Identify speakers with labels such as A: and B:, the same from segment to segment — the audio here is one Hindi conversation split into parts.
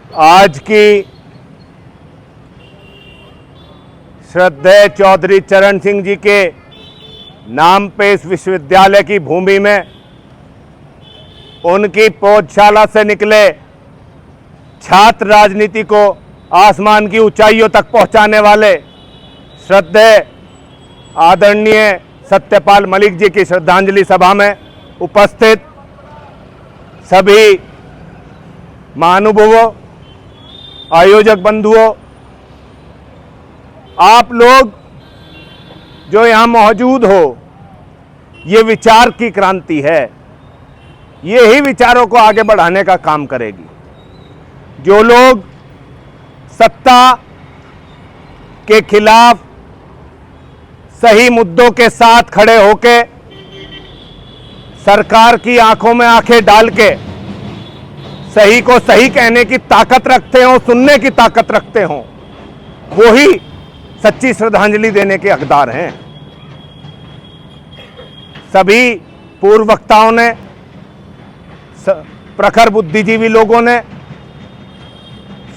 A: आज की श्रद्धेय चौधरी चरण सिंह जी के नाम पे इस विश्वविद्यालय की भूमि में उनकी पौधशाला से निकले छात्र राजनीति को आसमान की ऊंचाइयों तक पहुंचाने वाले श्रद्धेय आदरणीय सत्यपाल मलिक जी की श्रद्धांजलि सभा में उपस्थित सभी महानुभावों, आयोजक बंधुओं, आप लोग जो यहाँ मौजूद हो, ये विचार की क्रांति है। ये ही विचारों को आगे बढ़ाने का काम करेगी। जो लोग सत्ता के खिलाफ सही मुद्दों के साथ खड़े होके सरकार की आंखों में आंखें डाल के सही को सही कहने की ताकत रखते हो, सुनने की ताकत रखते हो, वो ही सच्ची श्रद्धांजलि देने के हकदार हैं। सभी पूर्व वक्ताओं ने, प्रखर बुद्धिजीवी लोगों ने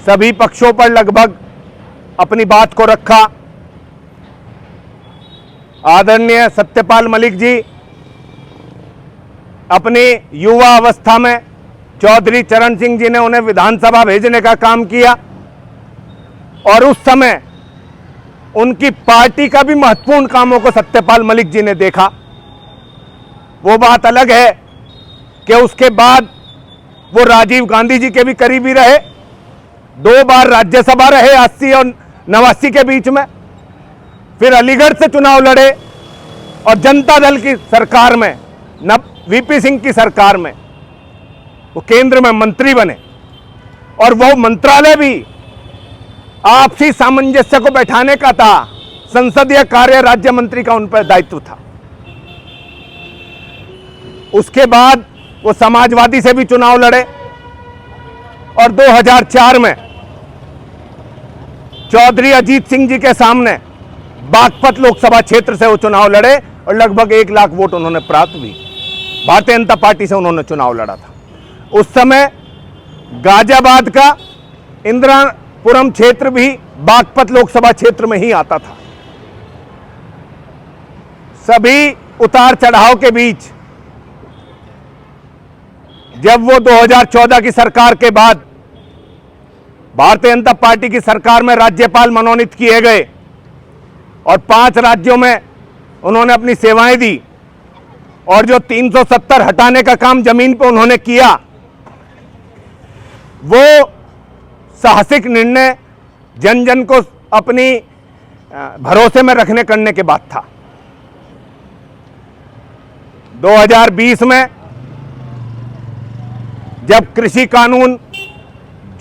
A: सभी पक्षों पर लगभग अपनी बात को रखा। आदरणीय सत्यपाल मलिक जी अपनी युवा अवस्था में चौधरी चरण सिंह जी ने उन्हें विधानसभा भेजने का काम किया और उस समय उनकी पार्टी का भी महत्वपूर्ण कामों को सत्यपाल मलिक जी ने देखा। वो बात अलग है कि उसके बाद वो राजीव गांधी जी के भी करीबी रहे, 2 बार राज्यसभा रहे 80 और 89 के बीच में, फिर अलीगढ़ से चुनाव लड़े और जनता दल की सरकार में, वीपी सिंह की सरकार में वो केंद्र में मंत्री बने और वो मंत्रालय भी आपसी सामंजस्य को बैठाने का था। संसदीय कार्य राज्य मंत्री का उन पर दायित्व था। उसके बाद वो समाजवादी से भी चुनाव लड़े और 2004 में चौधरी अजीत सिंह जी के सामने बागपत लोकसभा क्षेत्र से वो चुनाव लड़े और लगभग 1 लाख वोट उन्होंने प्राप्त भी। भारतीय जनता पार्टी से उन्होंने चुनाव लड़ा था। उस समय गाजियाबाद का इंदिरापुरम क्षेत्र भी बागपत लोकसभा क्षेत्र में ही आता था। सभी उतार चढ़ाव के बीच जब वो 2014 की सरकार के बाद भारतीय जनता पार्टी की सरकार में राज्यपाल मनोनीत किए गए और 5 राज्यों में उन्होंने अपनी सेवाएं दी और जो 370 हटाने का काम जमीन पर उन्होंने किया, वो साहसिक निर्णय जन जन को अपनी भरोसे में रखने करने के बाद था। 2020 में जब कृषि कानून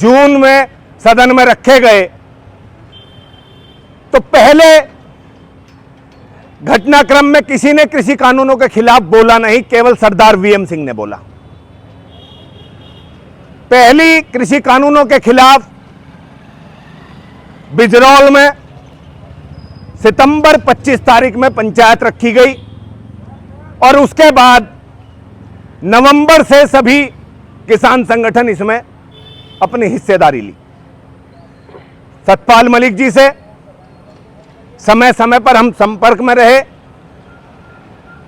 A: जून में सदन में रखे गए तो पहले घटनाक्रम में किसी ने कृषि कानूनों के खिलाफ बोला नहीं, केवल सरदार वीएम सिंह ने बोला। पहली कृषि कानूनों के खिलाफ बिजरौल में सितंबर 25 तारीख में पंचायत रखी गई और उसके बाद नवंबर से सभी किसान संगठन इसमें अपनी हिस्सेदारी ली। सतपाल मलिक जी से समय समय पर हम संपर्क में रहे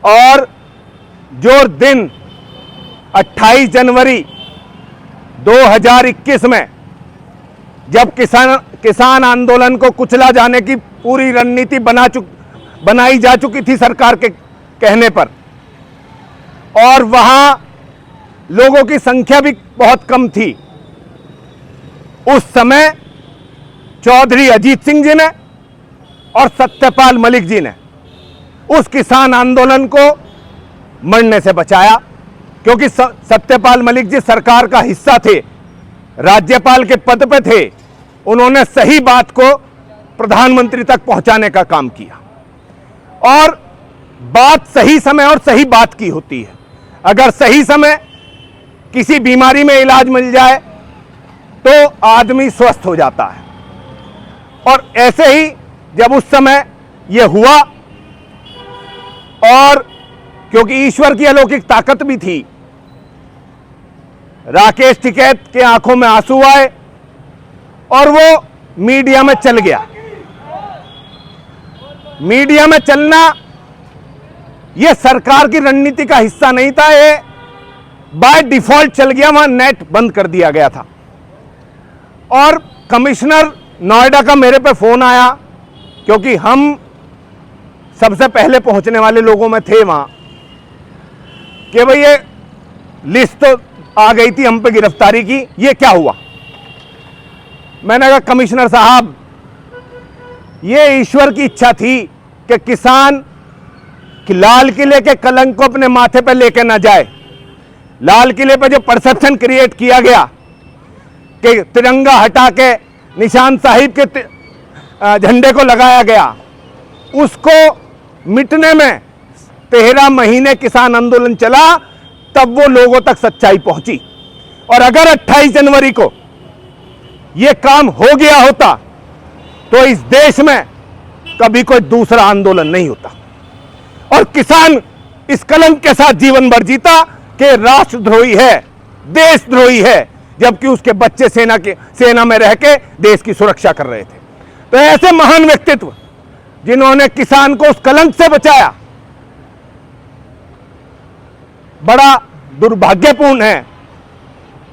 A: और जो दिन 28 जनवरी 2021 में जब किसान आंदोलन को कुचला जाने की पूरी रणनीति बनाई जा चुकी थी सरकार के कहने पर और वहां लोगों की संख्या भी बहुत कम थी, उस समय चौधरी अजीत सिंह जी ने और सत्यपाल मलिक जी ने उस किसान आंदोलन को मरने से बचाया, क्योंकि सत्यपाल मलिक जी सरकार का हिस्सा थे, राज्यपाल के पद पे थे। उन्होंने सही बात को प्रधानमंत्री तक पहुंचाने का काम किया और बात सही समय और सही बात की होती है। अगर सही समय किसी बीमारी में इलाज मिल जाए तो आदमी स्वस्थ हो जाता है और ऐसे ही जब उस समय यह हुआ और क्योंकि ईश्वर की अलौकिक ताकत भी थी, राकेश टिकैत के आंखों में आंसू आए, और वो मीडिया में चल गया। मीडिया में चलना ये सरकार की रणनीति का हिस्सा नहीं था, ये बाय डिफॉल्ट चल गया। वहां नेट बंद कर दिया गया था। और कमिश्नर नोएडा का मेरे पे फोन आया, क्योंकि हम सबसे पहले पहुंचने वाले लोगों में थे वहां, कि भाई ये लिस्ट तो आ गई थी हम पे गिरफ्तारी की, ये क्या हुआ। मैंने कहा कमिश्नर साहब, ये ईश्वर की इच्छा थी कि किसान कि लाल किले के कलंक को अपने माथे पर लेकर ना जाए। लाल किले पर जो परसेप्शन क्रिएट किया गया कि तिरंगा हटा के निशान साहिब के झंडे को लगाया गया, उसको मिटने में 13 महीने किसान आंदोलन चला, तब वो लोगों तक सच्चाई पहुंची। और अगर 28 जनवरी को यह काम हो गया होता तो इस देश में कभी कोई दूसरा आंदोलन नहीं होता। और किसान इस कलंक के साथ जीवन भर जीता कि राष्ट्रद्रोही है, देशद्रोही है, जबकि उसके बच्चे सेना में रह के देश की सुरक्षा कर रहे थे। तो ऐसे महान व्यक्तित्व जिन्होंने किसान को उस कलंक से बचाया, बड़ा दुर्भाग्यपूर्ण है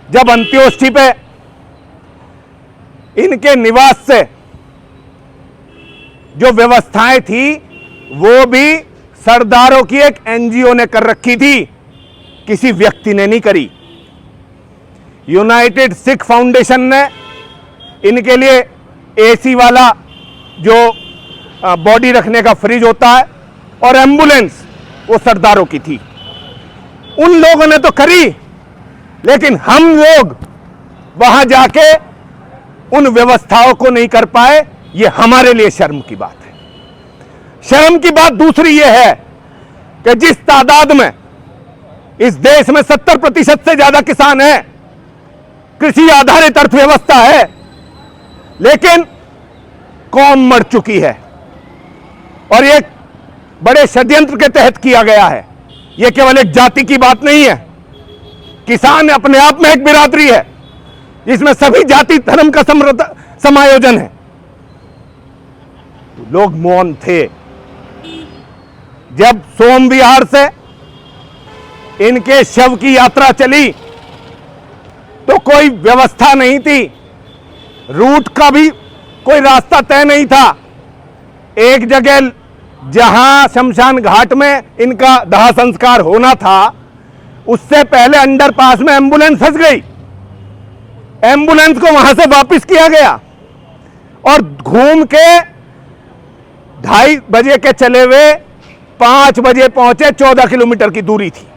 A: जब अंत्योष्टि पे इनके निवास से जो व्यवस्थाएं थी वो भी सरदारों की एक एनजीओ ने कर रखी थी, किसी व्यक्ति ने नहीं करी। यूनाइटेड सिख फाउंडेशन ने इनके लिए एसी वाला जो बॉडी रखने का फ्रिज होता है और एम्बुलेंस, वो सरदारों की थी। उन लोगों ने तो करी, लेकिन हम लोग वहां जाके उन व्यवस्थाओं को नहीं कर पाए। ये हमारे लिए शर्म की बात है। शर्म की बात दूसरी ये है कि जिस तादाद में इस देश में 70% से ज्यादा किसान हैं, कृषि आधारित अर्थव्यवस्था है, लेकिन कौम मर चुकी है। और ये बड़े षड्यंत्र के तहत किया गया है। यह केवल एक जाति की बात नहीं है। किसान अपने आप में एक बिरादरी है जिसमें सभी जाति धर्म का समायोजन है। लोग मौन थे जब सोम विहार से इनके शव की यात्रा चली, तो कोई व्यवस्था नहीं थी, रूट का भी कोई रास्ता तय नहीं था। एक जगह जहां शमशान घाट में इनका दाह संस्कार होना था, उससे पहले अंडरपास में एम्बुलेंस फंस गई। एम्बुलेंस को वहां से वापस किया गया और घूम के 2:30 बजे के चले हुए 5 बजे पहुंचे। 14 किलोमीटर की दूरी थी।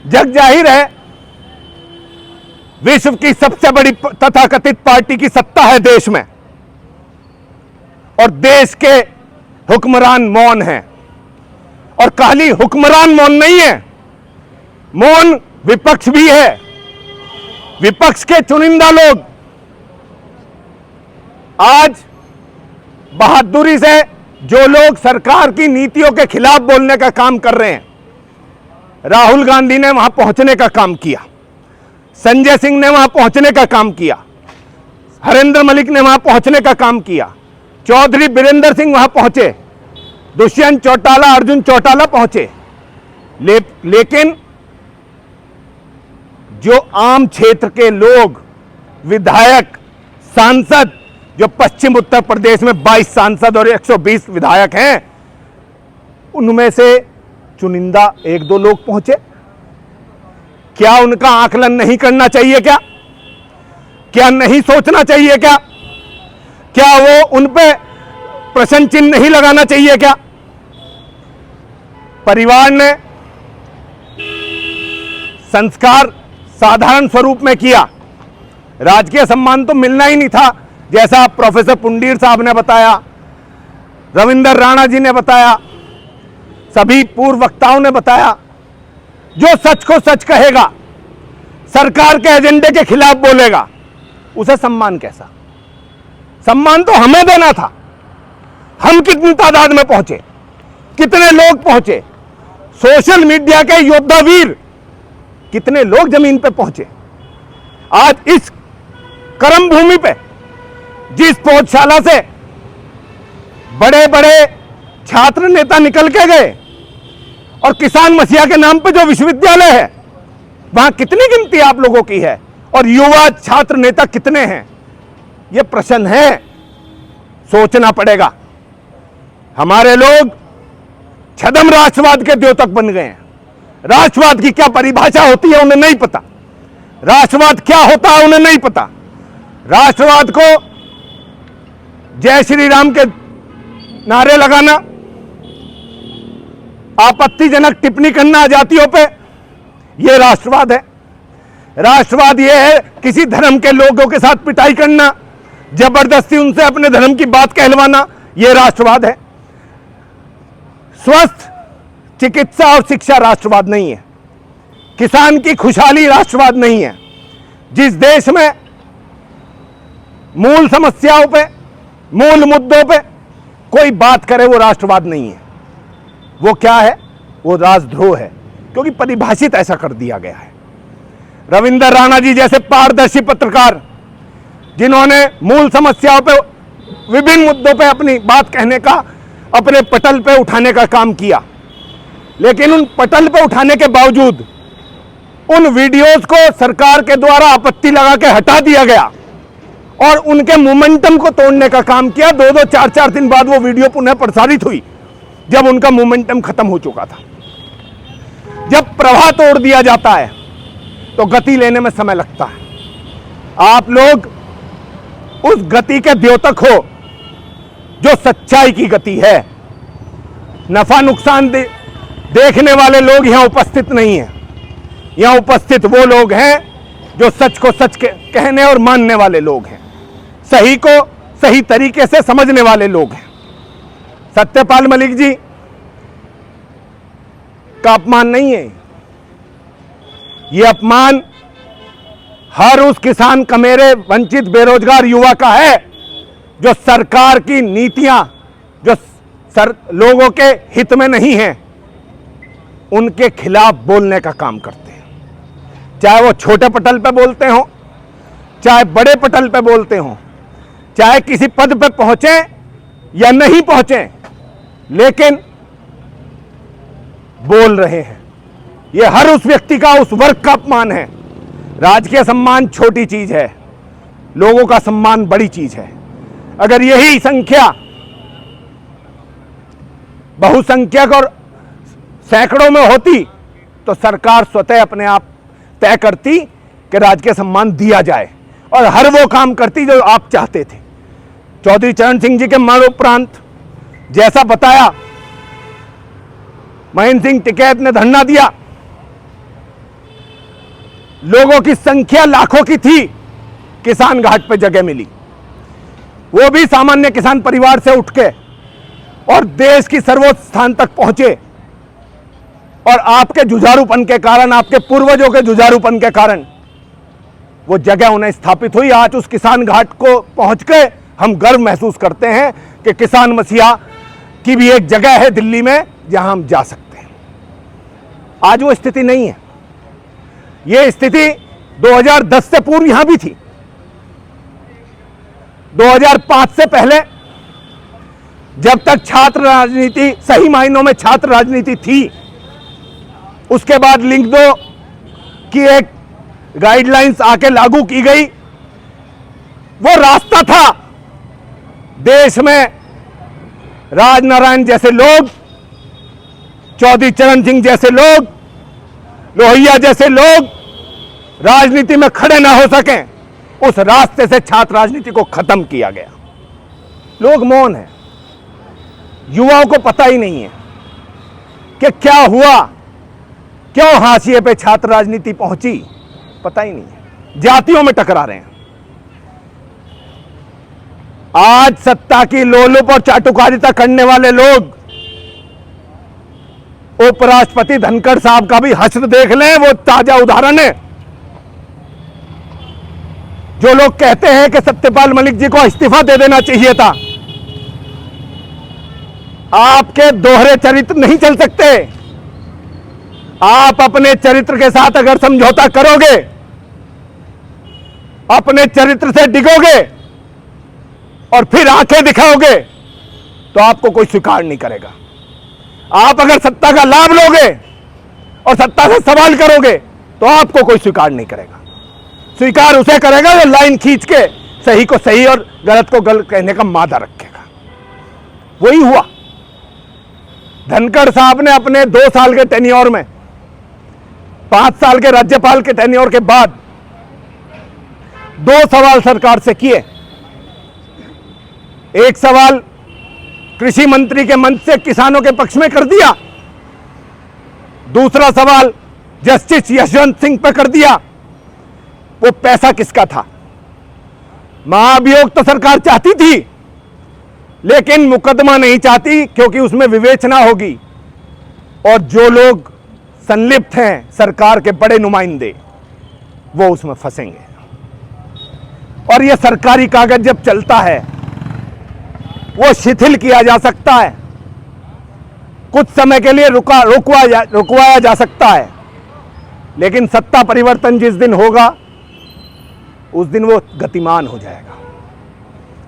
A: जग जाहिर है विश्व की सबसे बड़ी तथाकथित पार्टी की सत्ता है देश में, और देश के हुक्मरान मौन हैं। और खाली हुक्मरान मौन नहीं है, मौन विपक्ष भी है। विपक्ष के चुनिंदा लोग आज बहादुरी से जो लोग सरकार की नीतियों के खिलाफ बोलने का काम कर रहे हैं, राहुल गांधी ने वहां पहुंचने का काम किया, संजय सिंह ने वहां पहुंचने का काम किया, हरेंद्र मलिक ने वहां पहुंचने का काम किया, चौधरी बीरेंद्र सिंह वहां पहुंचे, दुष्यंत चौटाला, अर्जुन चौटाला पहुंचे। लेकिन जो आम क्षेत्र के लोग, विधायक, सांसद, जो पश्चिम उत्तर प्रदेश में 22 सांसद और 120 विधायक हैं, उनमें से चुनिंदा 1-2 लोग पहुंचे। क्या उनका आकलन नहीं करना चाहिए? क्या नहीं सोचना चाहिए? क्या वो उन पे प्रश्न चिन्ह नहीं लगाना चाहिए? क्या परिवार ने संस्कार साधारण स्वरूप में किया? राजकीय सम्मान तो मिलना ही नहीं था, जैसा प्रोफेसर पुंडीर साहब ने बताया, रविंदर राणा जी ने बताया, सभी पूर्व वक्ताओं ने बताया। जो सच को सच कहेगा, सरकार के एजेंडे के खिलाफ बोलेगा, उसे सम्मान कैसा? सम्मान तो हमें देना था। हम कितनी तादाद में पहुंचे, कितने लोग पहुंचे, सोशल मीडिया के योद्धा वीर कितने लोग जमीन पे पहुंचे, आज इस कर्म भूमि पे जिस पौधशाला से बड़े बड़े छात्र नेता निकल के गए और किसान मसीहा के नाम पे जो विश्वविद्यालय है वहां कितनी गिनती आप लोगों की है और युवा छात्र नेता कितने हैं, यह प्रश्न है, सोचना पड़ेगा। हमारे लोग छद्म राष्ट्रवाद के द्योतक बन गए हैं। राष्ट्रवाद की क्या परिभाषा होती है उन्हें नहीं पता, राष्ट्रवाद क्या होता है उन्हें नहीं पता। राष्ट्रवाद को जय श्री राम के नारे लगाना, आपत्तिजनक टिप्पणी करना जातियों पे, यह राष्ट्रवाद है। राष्ट्रवाद यह है किसी धर्म के लोगों के साथ पिटाई करना, जबरदस्ती उनसे अपने धर्म की बात कहलवाना, यह राष्ट्रवाद है। स्वस्थ चिकित्सा और शिक्षा राष्ट्रवाद नहीं है। किसान की खुशहाली राष्ट्रवाद नहीं है। जिस देश में मूल समस्याओं पे, मूल मुद्दों पे कोई बात करे वो राष्ट्रवाद नहीं है। वो क्या है? वो राजद्रोह है, क्योंकि परिभाषित ऐसा कर दिया गया है। रविंद्र राणा जी जैसे पारदर्शी पत्रकार जिन्होंने मूल समस्याओं पे, विभिन्न मुद्दों पे अपनी बात कहने का, अपने पटल पे उठाने का काम किया, लेकिन उन पटल पे उठाने के बावजूद उन वीडियोस को सरकार के द्वारा आपत्ति लगा के हटा दिया गया और उनके मोमेंटम को तोड़ने का काम किया। 2-2, 4-4 दिन बाद वो वीडियो पुनः प्रसारित हुई जब उनका मोमेंटम खत्म हो चुका था। जब प्रवाह तोड़ दिया जाता है तो गति लेने में समय लगता है। आप लोग उस गति के द्योतक हो जो सच्चाई की गति है। नफा नुकसान देखने वाले लोग यहां उपस्थित नहीं हैं। यहां उपस्थित वो लोग हैं जो सच को सच कहने और मानने वाले लोग हैं, सही को सही तरीके से समझने वाले लोग हैं। सत्यपाल मलिक जी का अपमान नहीं है, यह अपमान हर उस किसान, कमेरे, वंचित, बेरोजगार युवा का है जो सरकार की नीतियां जो लोगों के हित में नहीं हैं उनके खिलाफ बोलने का काम करते हैं। चाहे वो छोटे पटल पे बोलते हो, चाहे बड़े पटल पे बोलते हो, चाहे किसी पद पे पहुंचे या नहीं पहुंचे, लेकिन बोल रहे हैं। यह हर उस व्यक्ति का, उस वर्ग का अपमान है। राजकीय सम्मान छोटी चीज है, लोगों का सम्मान बड़ी चीज है। अगर यही संख्या बहुसंख्यक और सैकड़ों में होती तो सरकार स्वतः अपने आप तय करती कि राजकीय सम्मान दिया जाए और हर वो काम करती जो आप चाहते थे। चौधरी चरण सिंह जी के मरणोपरांत जैसा बताया, महेंद्र सिंह टिकैत ने धरना दिया, लोगों की संख्या लाखों की थी, किसान घाट पे जगह मिली, वो भी सामान्य किसान परिवार से उठ के और देश की सर्वोच्च स्थान तक पहुंचे। और आपके जुझारूपन के कारण, आपके पूर्वजों के जुझारूपन के कारण वो जगह उन्हें स्थापित हुई। आज उस किसान घाट को पहुंच के हम गर्व महसूस करते हैं कि किसान मसीहा की भी एक जगह है दिल्ली में जहां हम जा सकते हैं। आज वो स्थिति नहीं है। ये स्थिति 2010 से पूर्व यहां भी थी। 2005 से पहले जब तक छात्र राजनीति, सही मायनों में छात्र राजनीति थी, उसके बाद लिंग 2 की एक गाइडलाइंस आके लागू की गई। वो रास्ता था देश में राजनारायण जैसे लोग, चौधरी चरण सिंह जैसे लोग, लोहिया जैसे लोग राजनीति में खड़े ना हो सकें। उस रास्ते से छात्र राजनीति को खत्म किया गया। लोग मौन हैं, युवाओं को पता ही नहीं है कि क्या हुआ, क्यों हाशिए पे छात्र राजनीति पहुंची, पता ही नहीं है। जातियों में टकरा रहे हैं। आज सत्ता की लोलुप और चाटुकारिता करने वाले लोग, उपराष्ट्रपति धनखड़ साहब का भी हश्र देख लें, वो ताजा उदाहरण है। जो लोग कहते हैं कि सत्यपाल मलिक जी को इस्तीफा दे देना चाहिए था, आपके दोहरे चरित्र नहीं चल सकते। आप अपने चरित्र के साथ अगर समझौता करोगे अपने चरित्र से डिगोगे और फिर आंखें दिखाओगे तो आपको कोई स्वीकार नहीं करेगा। आप अगर सत्ता का लाभ लोगे और सत्ता से सवाल करोगे तो आपको कोई स्वीकार नहीं करेगा। स्वीकार उसे करेगा जो लाइन खींच के सही को सही और गलत को गलत कहने का मादा रखेगा। वही हुआ। धनखड़ साहब ने अपने 2 साल के टेन्योर में 5 साल के राज्यपाल के टेन्योर के बाद 2 सवाल सरकार से किए। एक सवाल कृषि मंत्री के मंच से किसानों के पक्ष में कर दिया, दूसरा सवाल जस्टिस यशवंत सिंह पर कर दिया। वो पैसा किसका था? महाभियोग तो सरकार चाहती थी, लेकिन मुकदमा नहीं चाहती क्योंकि उसमें विवेचना होगी और जो लोग संलिप्त हैं, सरकार के बड़े नुमाइंदे, वो उसमें फंसेंगे। और यह सरकारी कागज जब चलता है वो शिथिल किया जा सकता है, कुछ समय के लिए रुकवाया जा सकता है, लेकिन सत्ता परिवर्तन जिस दिन होगा उस दिन वो गतिमान हो जाएगा।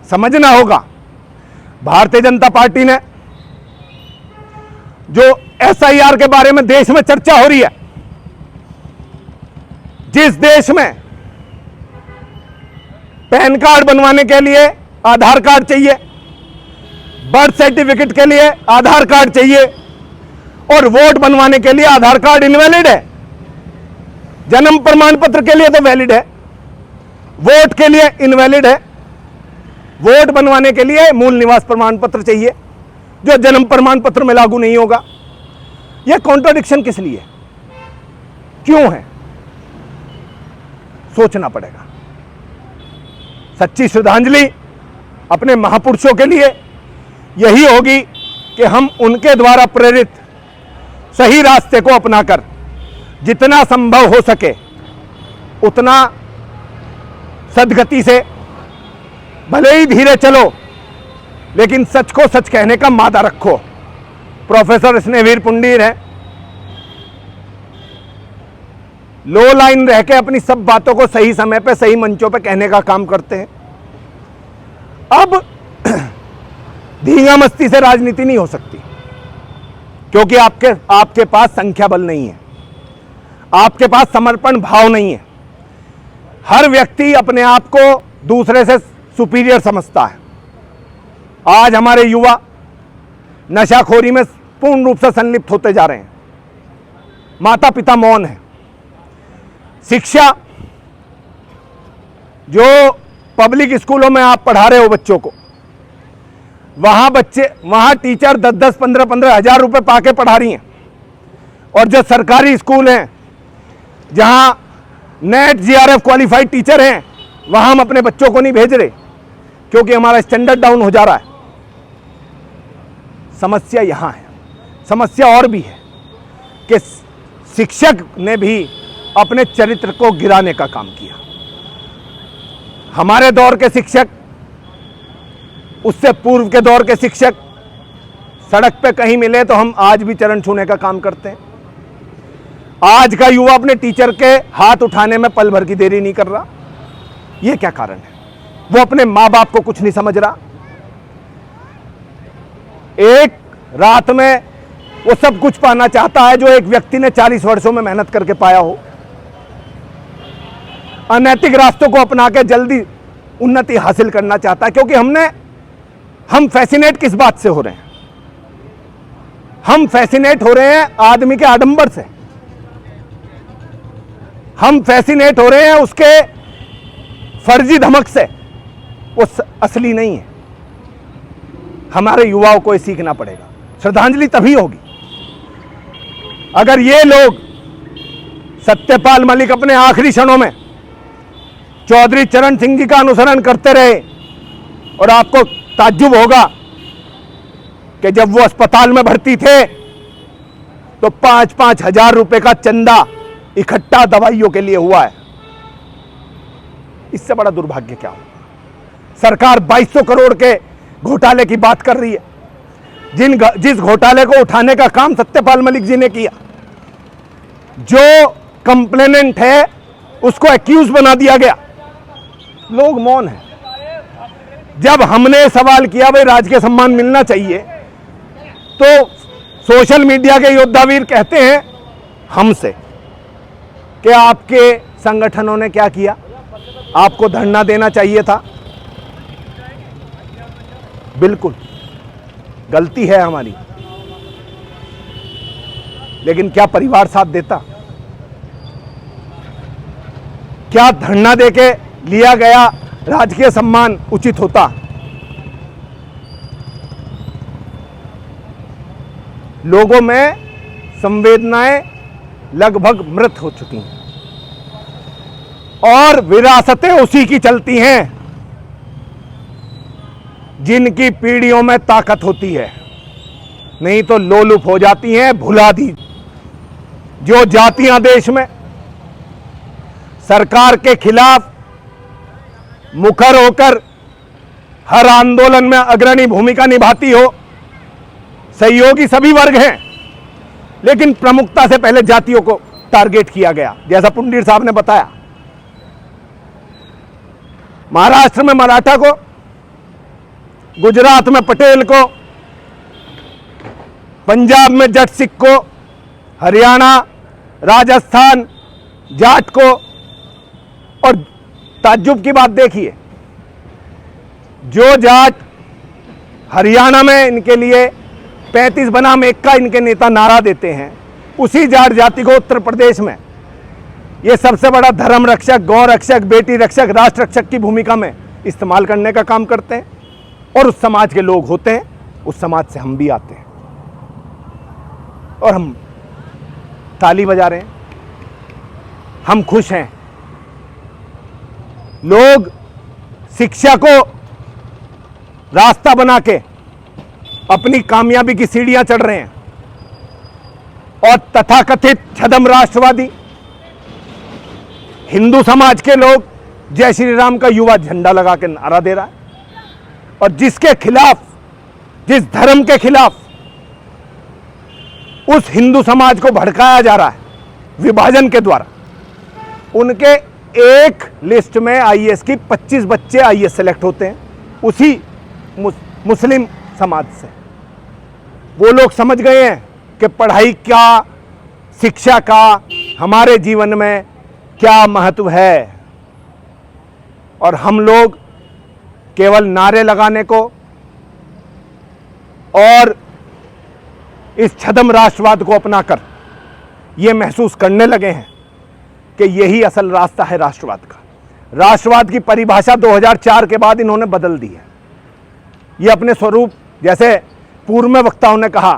A: समझना होगा, भारतीय जनता पार्टी ने जो एसआईआर के बारे में देश में चर्चा हो रही है, जिस देश में पैन कार्ड बनवाने के लिए आधार कार्ड चाहिए, बर्थ सर्टिफिकेट के लिए आधार कार्ड चाहिए और वोट बनवाने के लिए आधार कार्ड इनवैलिड है, जन्म प्रमाण पत्र के लिए तो वैलिड है, वोट के लिए इनवैलिड है। वोट बनवाने के लिए मूल निवास प्रमाण पत्र चाहिए जो जन्म प्रमाण पत्र में लागू नहीं होगा। यह कॉन्ट्राडिक्शन किस लिए, क्यों है, सोचना पड़ेगा। सच्ची श्रद्धांजलि अपने महापुरुषों के लिए यही होगी कि हम उनके द्वारा प्रेरित सही रास्ते को अपनाकर जितना संभव हो सके उतना सद्गति से, भले ही धीरे चलो लेकिन सच को सच कहने का मादा रखो। प्रोफेसर स्नेहवीर पुंडीर है, लो लाइन रह के अपनी सब बातों को सही समय पे सही मंचों पे कहने का काम करते हैं। अब धींगा मस्ती से राजनीति नहीं हो सकती क्योंकि आपके पास संख्या बल नहीं है, आपके पास समर्पण भाव नहीं है। हर व्यक्ति अपने आप को दूसरे से सुपीरियर समझता है। आज हमारे युवा नशाखोरी में पूर्ण रूप से संलिप्त होते जा रहे हैं। माता पिता मौन है। शिक्षा, जो पब्लिक स्कूलों में आप पढ़ा रहे हो बच्चों को, वहां टीचर 10-10, 15-15 हजार रुपए पाके पढ़ा रही हैं, और जो सरकारी स्कूल हैं जहां नेट जीआरएफ क्वालिफाइड टीचर हैं, वहां हम अपने बच्चों को नहीं भेज रहे क्योंकि हमारा स्टैंडर्ड डाउन हो जा रहा है। समस्या यहां है। समस्या और भी है कि शिक्षक ने भी अपने चरित्र को गिराने का काम किया। हमारे दौर के शिक्षक, उससे पूर्व के दौर के शिक्षक सड़क पे कहीं मिले तो हम आज भी चरण छूने का काम करते हैं। आज का युवा अपने टीचर के हाथ उठाने में पल भर की देरी नहीं कर रहा। यह क्या कारण है? वो अपने मां बाप को कुछ नहीं समझ रहा। एक रात में वो सब कुछ पाना चाहता है जो एक व्यक्ति ने 40 वर्षों में मेहनत करके पाया हो। अनैतिक रास्तों को अपना के जल्दी उन्नति हासिल करना चाहता है क्योंकि हम फैसिनेट किस बात से हो रहे हैं? हम फैसिनेट हो रहे हैं आदमी के आडंबर से। हम फैसिनेट हो रहे हैं उसके फर्जी धमक से। वो असली नहीं है। हमारे युवाओं को ये सीखना पड़ेगा। श्रद्धांजलि तभी होगी अगर ये लोग सत्यपाल मलिक अपने आखिरी क्षणों में चौधरी चरण सिंह जी का अनुसरण करते रहे। और आपको ताज्जुब होगा कि जब वो अस्पताल में भर्ती थे तो 5-5 हजार रुपए का चंदा इकट्ठा दवाइयों के लिए हुआ है। इससे बड़ा दुर्भाग्य क्या हो? सरकार 2200 करोड़ के घोटाले की बात कर रही है। जिस घोटाले को उठाने का काम सत्यपाल मलिक जी ने किया, जो कंप्लेनेंट है उसको एक्यूज बना दिया गया लोग मौन हैं। जब हमने सवाल किया भाई राजकीय सम्मान मिलना चाहिए, तो सोशल मीडिया के योद्धावीर कहते हैं हमसे कि आपके संगठनों ने क्या किया, आपको धरना देना चाहिए था। बिल्कुल गलती है हमारी, लेकिन क्या परिवार साथ देता? क्या धरना देके लिया गया राजकीय सम्मान उचित होता? लोगों में संवेदनाएं लगभग मृत हो चुकी हैं और विरासतें उसी की चलती हैं जिनकी पीढ़ियों में ताकत होती है, नहीं तो लोलुप हो जाती हैं, भुला दी। जो जातियां देश में सरकार के खिलाफ मुखर होकर हर आंदोलन में अग्रणी भूमिका निभाती हो, सहयोगी सभी वर्ग हैं, लेकिन प्रमुखता से पहले जातियों को टारगेट किया गया। जैसा पुंडीर साहब ने बताया, महाराष्ट्र में मराठा को, गुजरात में पटेल को, पंजाब में जट सिख को, हरियाणा, राजस्थान जाट को। और ताज्जुब की बात देखिए, जो जाट हरियाणा में इनके लिए 35 बनाम 1 का इनके नेता नारा देते हैं, उसी जाट जाति को उत्तर प्रदेश में ये सबसे बड़ा धर्म रक्षक, गौ रक्षक, बेटी रक्षक, राष्ट्र रक्षक की भूमिका में इस्तेमाल करने का काम करते हैं। और उस समाज के लोग होते हैं, उस समाज से हम भी आते हैं और हम ताली बजा रहे हैं, हम खुश हैं। लोग शिक्षा को रास्ता बना के अपनी कामयाबी की सीढ़ियां चढ़ रहे हैं और तथाकथित छद्म राष्ट्रवादी हिंदू समाज के लोग जय श्री राम का युवा झंडा लगा के नारा दे रहा है। और जिसके खिलाफ, जिस धर्म के खिलाफ उस हिंदू समाज को भड़काया जा रहा है विभाजन के द्वारा, उनके एक लिस्ट में आईएएस की 25 बच्चे आईएएस सेलेक्ट होते हैं उसी मुस्लिम समाज से। वो लोग समझ गए हैं कि पढ़ाई का, शिक्षा का हमारे जीवन में क्या महत्व है, और हम लोग केवल नारे लगाने को और इस छद्म राष्ट्रवाद को अपनाकर ये महसूस करने लगे हैं कि यही असल रास्ता है राष्ट्रवाद का। राष्ट्रवाद की परिभाषा 2004 के बाद इन्होंने बदल दी है। ये अपने स्वरूप, जैसे पूर्व में वक्ताओं ने कहा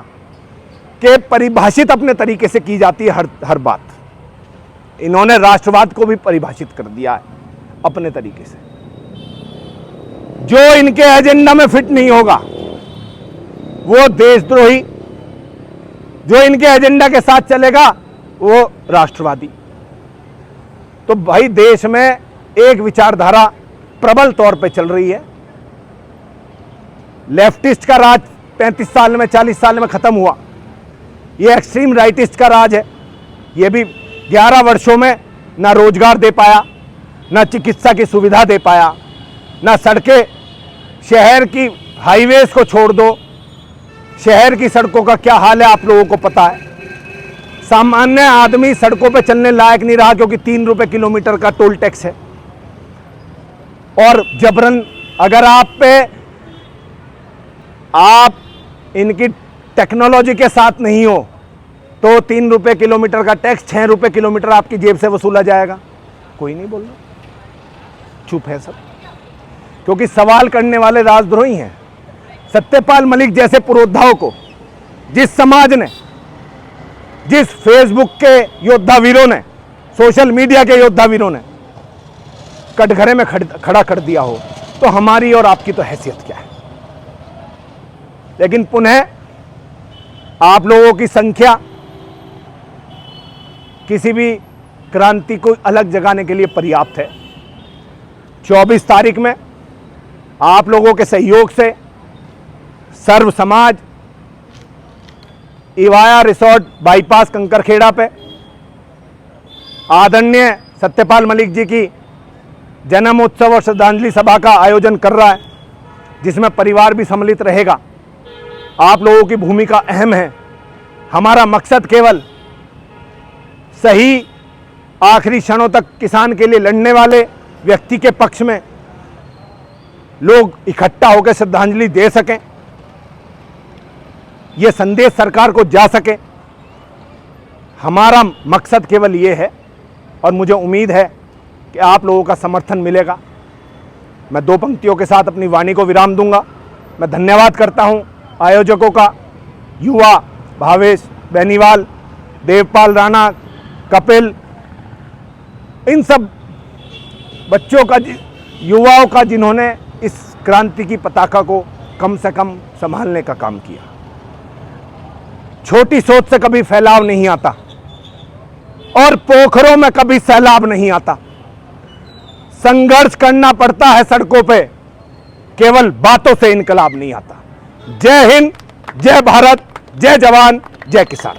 A: कि परिभाषित अपने तरीके से की जाती है हर बात, इन्होंने राष्ट्रवाद को भी परिभाषित कर दिया है अपने तरीके से। जो इनके एजेंडा में फिट नहीं होगा वो देशद्रोही, जो इनके एजेंडा के साथ चलेगा वो राष्ट्रवादी। तो भाई देश में एक विचारधारा प्रबल तौर पे चल रही है। लेफ्टिस्ट का राज 35 साल में, 40 साल में खत्म हुआ। ये एक्सट्रीम राइटिस्ट का राज है। ये भी 11 वर्षों में ना रोजगार दे पाया, ना चिकित्सा की सुविधा दे पाया, ना सड़कें, शहर की हाईवेज को छोड़ दो, शहर की सड़कों का क्या हाल है आप लोगों को पता है। सामान्य आदमी सड़कों पे चलने लायक नहीं रहा क्योंकि 3 रुपए किलोमीटर का टोल टैक्स है। और जबरन अगर आप इनकी टेक्नोलॉजी के साथ नहीं हो तो 3 रुपए किलोमीटर का टैक्स 6 रुपए किलोमीटर आपकी जेब से वसूला जाएगा। कोई नहीं बोल रहा, चुप है सब, क्योंकि सवाल करने वाले राजद्रोही हैं। सत्यपाल मलिक जैसे पुरोधाओं को जिस समाज ने, जिस फेसबुक के योद्धा वीरों ने, सोशल मीडिया के योद्धा वीरों ने कटघरे में खड़ा कर दिया हो, तो हमारी और आपकी तो हैसियत क्या है। लेकिन पुनः आप लोगों की संख्या किसी भी क्रांति को अलग जगाने के लिए पर्याप्त है। 24 तारीख में आप लोगों के सहयोग से सर्व समाज इवाया रिसोर्ट बाईपास कंकरखेड़ा पे आदरणीय सत्यपाल मलिक जी की जन्मोत्सव और श्रद्धांजलि सभा का आयोजन कर रहा है, जिसमें परिवार भी सम्मिलित रहेगा। आप लोगों की भूमिका अहम है। हमारा मकसद केवल सही आखिरी क्षणों तक किसान के लिए लड़ने वाले व्यक्ति के पक्ष में लोग इकट्ठा होकर श्रद्धांजलि दे सकें, यह संदेश सरकार को जा सके। हमारा मकसद केवल ये है और मुझे उम्मीद है कि आप लोगों का समर्थन मिलेगा। मैं 2 पंक्तियों के साथ अपनी वाणी को विराम दूंगा। मैं धन्यवाद करता हूं आयोजकों का, युवा भावेश बेनीवाल, देवपाल राणा, कपिल, इन सब बच्चों का, युवाओं का, जिन्होंने इस क्रांति की पताका को कम से कम संभालने का काम किया। छोटी सोच से कभी फैलाव नहीं आता और पोखरों में कभी सैलाब नहीं आता। संघर्ष करना पड़ता है सड़कों पे, केवल बातों से इनकलाब नहीं आता। जय हिंद, जय भारत, जय जवान, जय किसान।